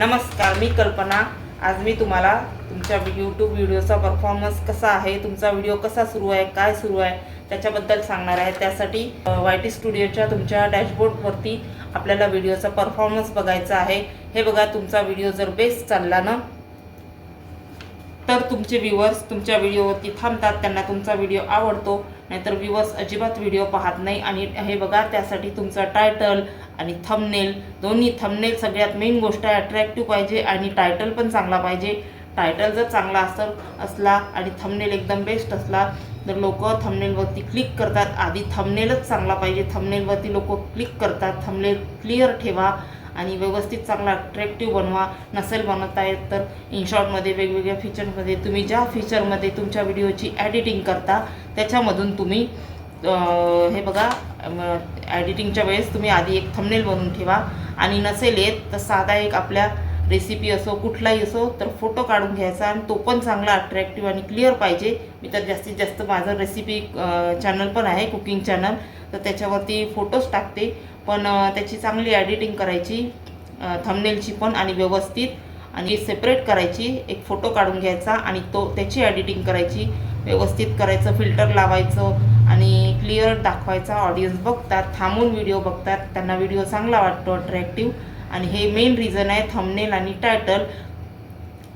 नमस्कार, मी कल्पना। आज मी तुम्हाला तुमच्या यूट्यूब व्हिडिओचा परफॉर्मन्स कसा आहे, तुमचा व्हिडिओ कसा सुरू आहे, काय सुरू आहे त्याच्याबद्दल सांगणार आहे। त्यासाठी YT स्टुडिओच्या तुमच्या डॅशबोर्डवरती आपल्याला व्हिडिओचा परफॉर्मन्स बघायचा आहे। हे बघा, तुमचा व्हिडिओ जर बेस्ट चालला ना तर तुमचे व्ह्यूअर्स तुमच्या व्हिडिओवरती थांबतात, त्यांना तुमचा व्हिडिओ आवडतो। नाहीतर व्ह्यूअर्स अजिबात व्हिडिओ पाहत नाही। आणि हे बघा, त्यासाठी तुमचा टायटल आणि थंबनेल, दोन्ही थंबनेल सगळ्यात मेन गोष्ट आहे, अट्रॅक्टिव्ह पाहिजे आणि टायटल पण चांगला पाहिजे। टायटल जर चांगला असला आणि थंबनेल एकदम बेस्ट असला तर लोक थंबनेलवरती क्लिक करतात। आधी थंबनेलच चांगला पाहिजे, थंबनेलवरती लोक क्लिक करतात। थंबनेल क्लिअर ठेवा आणि व्यवस्थित चांगला अट्रॅक्टिव्ह बनवा। नसेल बनवता येत तर इनशॉटमध्ये वेगवेगळ्या फीचरमध्ये तुम्ही ज्या फीचरमध्ये तुमच्या व्हिडिओची एडिटिंग करता त्याच्यामधून तुम्ही हे बघा, एडिटिंगच्या वेळेस तुम्ही आधी एक थंबनेल बनवून ठेवा। आणि नसेल येत तर साधा एक आपल्या रेसिपी असो कुठलाही असो तर फोटो काढून घ्यायचा आणि तो पण चांगला अट्रॅक्टिव्ह आणि क्लिअर पाहिजे। मी तर जास्तीत जास्त माझं रेसिपी चॅनल पण आहे, कुकिंग चॅनल, तर त्याच्यावरती फोटोज टाकते। पण त्याची चांगली एडिटिंग करायची, थंबनेलची पण, आणि व्यवस्थित आणि सेपरेट करायची। एक फोटो काढून घ्यायचा आणि त्याची एडिटिंग करायची, व्यवस्थित करायचं, फिल्टर लावायचं आणि क्लिअर दाखवायचा। ऑडियन्स बघतात, थांबून व्हिडिओ बघतात, त्यांना व्हिडिओ चांगला वाटतो, अट्रॅक्टिव्ह। आणि हे मेन रिझन आहे, थंबनेल आणि टायटल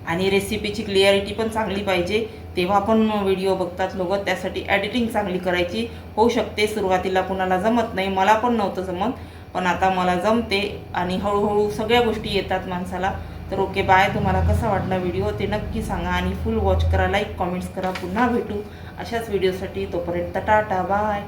आणि रेसिपीची क्लिअरिटी पण चांगली पाहिजे, तेव्हा पण व्हिडिओ बघतात लोक। त्यासाठी एडिटिंग चांगली करायची। होऊ शकते सुरुवातीला कुणाला जमत नाही, मला पण नव्हतं जमत, पण आता मला जमते आणि हळूहळू सगळ्या गोष्टी येतात माणसाला। तर ओके, बाय। तुम्हाला कसा वाटला व्हिडिओ ते नक्की सांगा आणि फुल वॉच करा, लाईक कमेंट्स करा। पुन्हा भेटू अशाच व्हिडिओसाठी, तोपर्यंत टाटा, बाय।